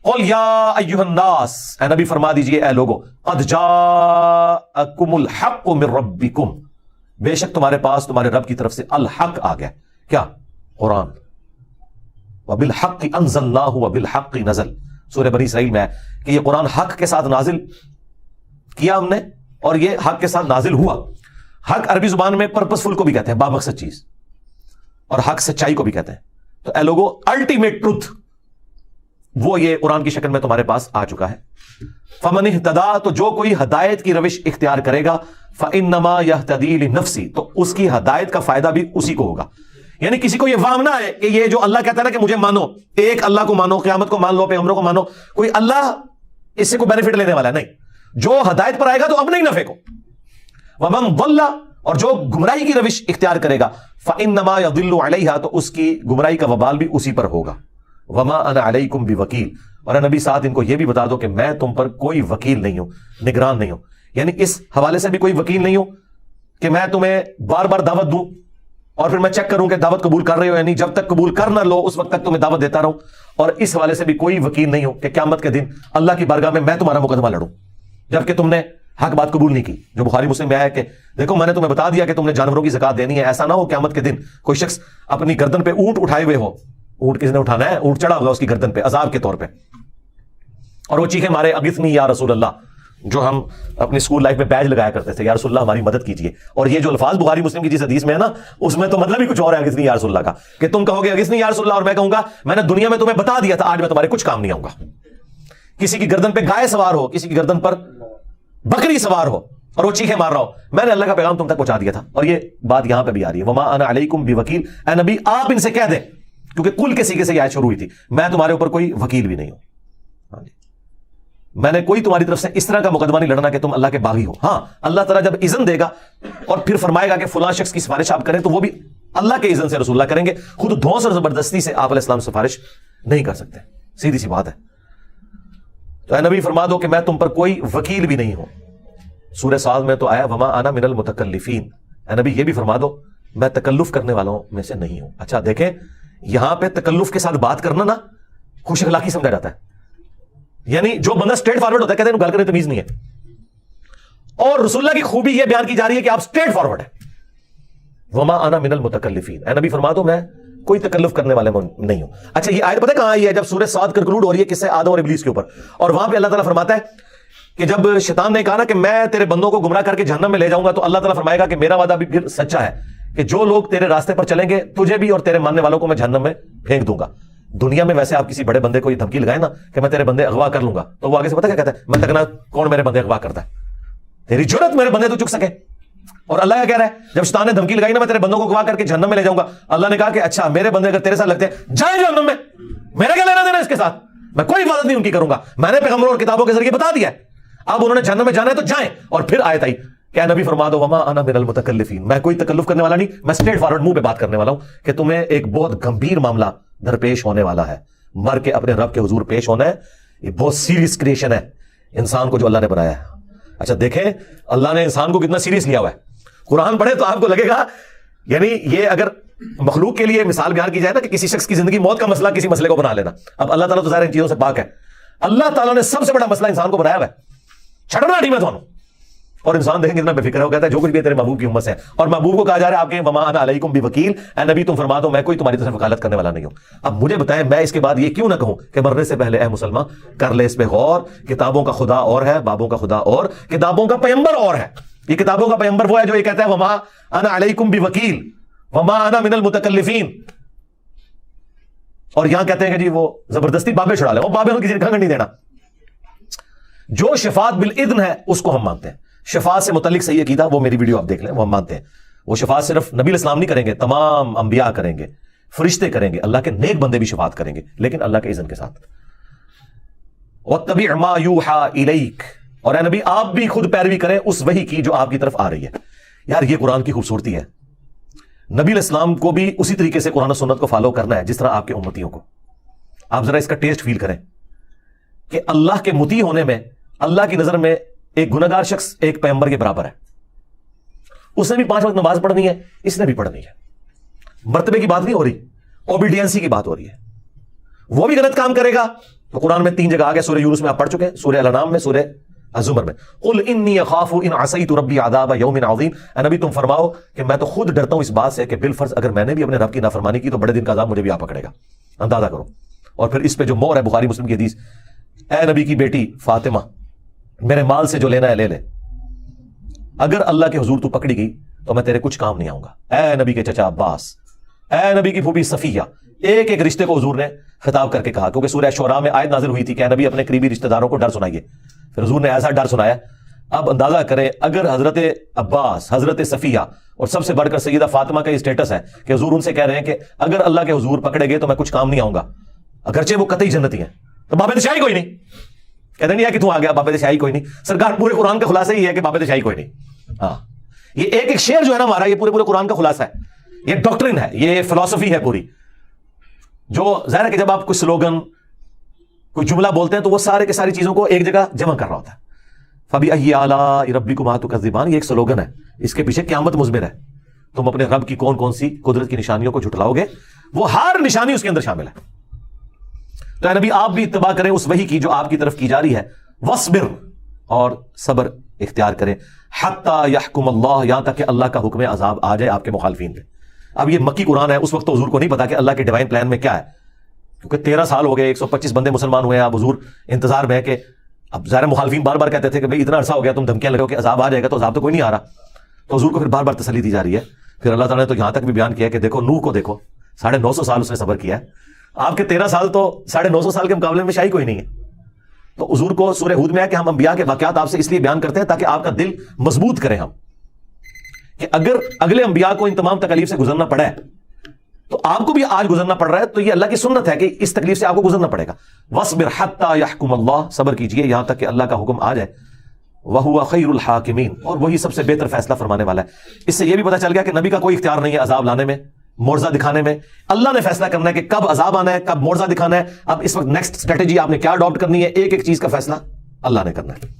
قل یا ایھا الناس، اے نبی فرما دیجئے اے لوگو، قد جاءکم الحق من ربکم، بے شک تمہارے پاس تمہارے رب کی طرف سے الحق آ گیا، کیا؟ قرآن، وبالحق انزلناہ وبالحق نزل، سورہ بنی اسرائیل میں ہے کہ یہ قرآن حق کے ساتھ نازل کیا ہم نے، اور یہ حق کے ساتھ نازل ہوا۔ حق عربی زبان میں پرپسفل کو بھی کہتے ہیں، بامقصد چیز، اور حق سچائی کو بھی کہتے ہیں۔ تو اے لوگو، الٹیمیٹ ٹروتھ وہ یہ قرآن کی شکل میں تمہارے پاس آ چکا ہے۔ فمن اہتدی، تو جو کوئی ہدایت کی روش اختیار کرے گا، فانما یہتدی لنفسی، تو اس کی ہدایت کا فائدہ بھی اسی کو ہوگا۔ یعنی کسی کو یہ وہم نہ ہے کہ یہ جو اللہ کہتا ہے نا کہ مجھے مانو، ایک اللہ کو مانو، قیامت کو مان لو، پیغمبروں کو مانو، کوئی اللہ اس سے کوئی بینیفٹ لینے والا ہے، نہیں۔ جو ہدایت پر آئے گا تو اپنے ہی نفع کو۔ ومن ضل، اور جو گمراہی کی روش اختیار کرے گا، فانما یضل علیہا، تو اس کی گمراہی کا وبال بھی اسی پر ہوگا۔ وما انا علیکم بوکیل، اور نبی ساتھ ان کو یہ بھی بتا دو کہ میں تم پر کوئی وکیل نہیں ہوں، نگران نہیں ہوں۔ یعنی اس حوالے سے بھی کوئی وکیل نہیں ہوں کہ میں تمہیں بار بار دعوت دوں اور پھر میں چیک کروں کہ دعوت قبول کر رہے ہو، یعنی جب تک قبول کر نہ لو اس وقت تک تمہیں دعوت دیتا رہوں۔ اور اس حوالے سے بھی کوئی وکیل نہیں ہوں کہ قیامت کے دن اللہ کی بارگاہ میں تمہارا مقدمہ لڑوں جبکہ تم نے حق بات قبول نہیں کی۔ جو بخاری مسلم میں آیا کہ دیکھو میں نے تمہیں بتا دیا کہ تم نے جانوروں کی زکات دینی ہے، ایسا نہ ہو قیامت کے دن کوئی شخص اپنی گردن پہ اونٹ اٹھائے ہوئے ہو، اونٹ کس نے اٹھانا ہے؟ اونٹ چڑھا ہوگا اس کی گردن پہ عذاب کے طور پہ، اور وہ چیخے مارے اغثنی یا رسول اللہ، جو ہم اپنی اسکول لائف میں بیج لگایا کرتے تھے، یا رسول اللہ ہماری مدد کیجیے۔ اور یہ جو الفاظ بخاری مسلم کی جس حدیث میں ہے نا، اس میں تو مطلب ہی کچھ اور ہے اغثنی یا رسول اللہ کا، کہ تم کہو گے اغثنی یا رسول اللہ، اور میں کہوں گا میں نے دنیا میں تمہیں بتا دیا تھا، آج میں تمہارے کچھ کام نہیں آؤں گا۔ کسی کی گردن پہ گائے سوار ہو، کسی کی گردن پر بکری سوار ہو اور وہ چیخے مار رہا ہو، میں نے اللہ کا پیغام تم تک پہنچا دیا تھا۔ اور یہ بات یہاں پہ بھی آ رہی ہے، وما انا علیکم بوکیل، اے نبی آپ ان سے کہہ دیں، کیونکہ کل کے سیگے سے یہ آیت شروع ہوئی تھی، میں تمہارے اوپر کوئی وکیل بھی نہیں ہوں، میں نے کوئی تمہاری طرف سے اس طرح کا مقدمہ نہیں لڑنا کہ تم اللہ کے باغی ہو۔ ہاں اللہ تعالیٰ جب اذن دے گا اور پھر فرمائے گا کہ فلاں شخص کی سفارش آپ کریں، تو وہ بھی اللہ کے اذن سے رسول اللہ کریں گے، خود دھونس اور زبردستی سے آپ علیہ السلام سفارش نہیں کر سکتے، سیدھی سی بات ہے۔ تو اے نبی فرما دو کہ میں تم پر کوئی وکیل بھی نہیں ہوں۔ سورہ صاد میں تو آیا وما انا من المتکلفین، اے نبی یہ بھی فرما دو میں تکلف کرنے والوں میں سے نہیں ہوں۔ اچھا دیکھیں، یہاں پہ تکلف کے ساتھ بات کرنا نا خوش اخلاقی سمجھا جاتا ہے، یعنی جو بندہ اسٹریٹ فارورڈ ہوتا ہے کہتے ہیں گل کرنے تمیز نہیں ہے، اور رسول اللہ کی خوبی یہ بیان کی جا رہی ہے کہ آپ اسٹریٹ فارورڈ ہیں۔ وما انا من المتکلفین، اے نبی فرما دو میں کوئی تکلف کرنے والے نہیں ہوں۔ اچھا یہ آیت پتہ کہاں آئی ہے؟ جب سورہ صاد کنکلوڈ ہو رہی ہے کس سے؟ آدم اور ابلیس کے اوپر، اور وہاں پہ اللہ تعالیٰ فرماتا ہے کہ جب شیطان نے کہا نا کہ میں تیرے بندوں کو گمراہ کر کے جہنم میں لے جاؤں گا، تو اللہ تعالیٰ فرمائے گا کہ میرا وعدہ بھی پھر سچا ہے کہ جو لوگ تیرے راستے پر چلیں گے تجھے بھی اور تیرے ماننے والوں کو میں جہنم میں پھینک دوں گا۔ دنیا میں ویسے آپ کسی بڑے بندے کو یہ دھمکی لگائے نا کہ میں تیرے بندے اغوا کر لوں گا، تو وہ آگے سے پتہ کیا کہتا ہے؟ میں تکنا کون میرے بندے اغوا کرتا ہے؟ تیری جرت میرے بندے تو چک سکے۔ اور اللہ کیا کہہ رہا ہے؟ جب شیطان نے دھمکی لگائی نا میں تیرے بندوں کو اغوا کر کے جہنم میں لے جاؤں گا، اللہ نے کہا کہ اچھا میرے بندے اگر تیرے ساتھ لگتے ہیں جائیں جہنم میں، میرا کیا لینا دینا اس کے ساتھ؟ میں کوئی عبادت نہیں ان کی کروں گا، میں نے پیغمبروں اور کتابوں کے ذریعے بتا دیا ہے، اب انہوں نے جہنم میں جانا ہے تو جائیں۔ اور پھر آیت آئی کہ نبی فرما دو وما انا من المتکلفین، میں کوئی تکلف کرنے والا نہیں، میں اسٹریٹ فارورڈ منہ پہ بات کرنے والا ہوں کہ تمہیں ایک بہت گمبھیر معاملہ درپیش ہونے والا ہے، مر کے اپنے رب کے حضور پیش ہونا ہے۔ یہ بہت سیریس کریشن ہے انسان کو جو اللہ نے بنایا ہے۔ اچھا دیکھیں اللہ نے انسان کو کتنا سیریس لیا ہوا ہے۔ قرآن پڑھے تو آپ کو لگے گا یعنی یہ اگر مخلوق کے لیے مثال بیان کی جائے نا کہ کسی شخص کی زندگی موت کا مسئلہ کسی مسئلے کو بنا لینا، اب اللہ تعالیٰ تو ظاہر ان چیزوں سے پاک ہے، اللہ تعالیٰ نے سب سے بڑا مسئلہ انسان کو بنایا ہوا ہے، چھڑنا نہیں میں تھانوں۔ اور انسان دیکھیں کتنا بے فکر ہے، وہ کہتا ہے جو کچھ بھی تیرے محبوب کی امت سے ہے، اور محبوب کو کہا جا رہا ہے آپ کے وما انا علیکم بوکیل، اے نبی تم فرما دو میں کوئی تمہاری طرف وکالت کرنے والا نہیں ہوں۔ اب مجھے بتائیں میں اس کے بعد یہ کیوں نہ کہوں کہ مرنے سے پہلے اے مسلمان کر لے اس پہ غور، کتابوں کا خدا اور ہے، بابوں کا خدا اور، کتابوں کا پیغمبر اور ہے۔ یہ کتابوں کا پیغمبر وہ ہے جو یہ کہتا ہے وما انا علیکم بوکیل وما انا من المتکلفین، اور یہاں کہتے ہیں کہ جی وہ زبردستی بابے چھڑا لے، وہ بابے کو کسی نے کھنگڑ نہیں دینا۔ جو شفاعت بالاذن ہے اس کو ہم مانتے ہیں، شفاعت سے متعلق صحیح عقیدہ وہ میری ویڈیو آپ دیکھ لیں، وہ ہم مانتے ہیں۔ وہ شفاعت صرف نبی علیہ السلام نہیں کریں گے، تمام انبیاء کریں گے، فرشتے کریں گے، اللہ کے نیک بندے بھی شفاعت کریں گے، لیکن اللہ کے اذن کے ساتھ۔ واتبع ما یوحى الیک، اور اے نبی آپ بھی خود پیروی کریں اس وحی کی جو آپ کی طرف آ رہی ہے۔ یار یہ قرآن کی خوبصورتی ہے، نبی علیہ السلام کو بھی اسی طریقے سے قرآن و سنت کو فالو کرنا ہے جس طرح آپ کے امتیوں کو۔ آپ ذرا اس کا ٹیسٹ فیل کریں کہ اللہ کے مطیع ہونے میں اللہ کی نظر میں ایک گنہگار شخص ایک پیغمبر کے برابر ہے۔ اس نے بھی 5 وقت نماز پڑھنی ہے، اس نے بھی پڑھنی ہے، مرتبے کی بات نہیں ہو رہی، اوبیڈینسی کی بات ہو رہی ہے۔ وہ بھی غلط کام کرے گا تو قرآن میں 3 جگہ آ گیا، سورہ یونس میں آپ پڑھ چکے ہیں، سورہ الانعام میں، سورہ الزمر میں. قل انی اخاف ان عصیت ربی عذاب یوم عظیم. اے نبی تم فرماؤ کہ میں تو خود ڈرتا ہوں اس بات سے کہ بالفرض اگر میں نے بھی اپنے رب کی نافرمانی کی تو بڑے دن کا عذاب مجھے بھی آ پکڑے گا. اندازہ کرو. اور پھر اس پہ جو مور ہے بخاری مسلم کی حدیث، اے نبی کی بیٹی فاطمہ میرے مال سے جو لینا ہے لے لے، اگر اللہ کے حضور تو پکڑی گئی تو میں تیرے کچھ کام نہیں آؤں گا. اے نبی کے چچا عباس، اے نبی کی پھوپھی صفیہ، ایک ایک رشتے کو حضور نے خطاب کر کے کہا، کیونکہ سورہ شعراء میں آیت نازل ہوئی تھی کہ اے نبی اپنے قریبی رشتہ داروں کو ڈر سنائیے. پھر حضور نے ایسا ڈر سنایا. اب اندازہ کریں اگر حضرت عباس، حضرت صفیہ اور سب سے بڑھ کر سیدہ فاطمہ کا یہ اسٹیٹس ہے کہ حضور ان سے کہہ رہے ہیں کہ اگر اللہ کے حضور پکڑے گئے تو میں کچھ کام نہیں آؤں گا، اگرچہ وہ قطعی جنتی ہیں، تو باب شاہی کوئی نہیں. کہتے نہیں ہے کہ تو آ گیا باب شاہی کوئی نہیں. سرکار پورے قرآن کا خلاصہ یہ ہے کہ باب شاہی کوئی نہیں. ہاں، یہ ایک ایک شعر جو ہے نا ہمارا، یہ پورے قرآن کا خلاصہ ہے. یہ ڈاکٹرن ہے، یہ فلسفی ہے پوری. جو ظاہر ہے کہ جب آپ کوئی سلوگن، کوئی جملہ بولتے ہیں تو وہ سارے کے ساری چیزوں کو ایک جگہ جمع کر رہا ہوتا ہے. فَبِأَيِّ آلَاءِ رَبِّكُمَا تُكَذِّبَانِ، یہ ایک سلوگن ہے، اس کے پیچھے قیامت مضمر ہے. تم اپنے رب کی کون کون سی قدرت کی نشانیوں کو جھٹلاؤ گے، وہ ہر نشانی اس کے اندر شامل ہے. تو اے نبی آپ بھی اتباع کریں اس وحی کی جو آپ کی طرف کی جا رہی ہے. وَاصْبِرْ، اور صبر اختیار کریں. حَتَّى يَحْكُمَ اللَّهُ، یہاں تک کہ اللہ کا حکم عذاب آ جائے آپ کے مخالفین پہ. اب یہ مکی قرآن ہے، اس وقت تو حضور کو نہیں پتا کہ اللہ کے ڈیوائن پلان میں کیا ہے، کیونکہ 13 سال ہو گئے، 125 بندے مسلمان ہوئے ہیں. اب حضور انتظار میں ہے کہ اب ظاہر مخالفین بار بار کہتے تھے کہ بھئی اتنا عرصہ ہو گیا تم دھمکیاں لگاؤ کہ عذاب آ جائے گا، تو عذاب تو کوئی نہیں آ رہا. تو حضور کو پھر بار بار تسلی دی جا رہی ہے. پھر اللہ تعالیٰ نے تو یہاں تک بھی بیان کیا کہ دیکھو نوح کو دیکھو، 950 سال اس نے صبر کیا ہے. آپ کے 13 سال تو 950 سال کے مقابلے میں شاہی کوئی نہیں ہے. تو حضور کو سورہ ہود میں ہے کہ ہم انبیاء کے واقعات آپ سے اس لیے بیان کرتے ہیں تاکہ آپ کا دل مضبوط کریں ہم، کہ اگر اگلے انبیاء کو ان تمام تکالیف سے گزرنا پڑے تو آپ کو بھی آج گزرنا پڑ رہا ہے. تو یہ اللہ کی سنت ہے کہ اس تکلیف سے آپ کو گزرنا پڑے گا. وَاصْبِرْ حَتَّى يَحْكُمَ اللَّهُ، صبر کیجئے یہاں تک کہ اللہ کا حکم آ جائے. وَهُوَ خَيْرُ الْحَاكِمِينَ، اور وہی سب سے بہتر فیصلہ فرمانے والا ہے. اس سے یہ بھی پتہ چل گیا کہ نبی کا کوئی اختیار نہیں ہے عذاب لانے میں، معجزہ دکھانے میں. اللہ نے فیصلہ کرنا ہے کہ کب عذاب آنا ہے، کب معجزہ دکھانا ہے. اب اس وقت نیکسٹ اسٹریٹجی آپ نے کیا اڈاپٹ کرنی ہے، ایک ایک چیز کا فیصلہ اللہ نے کرنا ہے.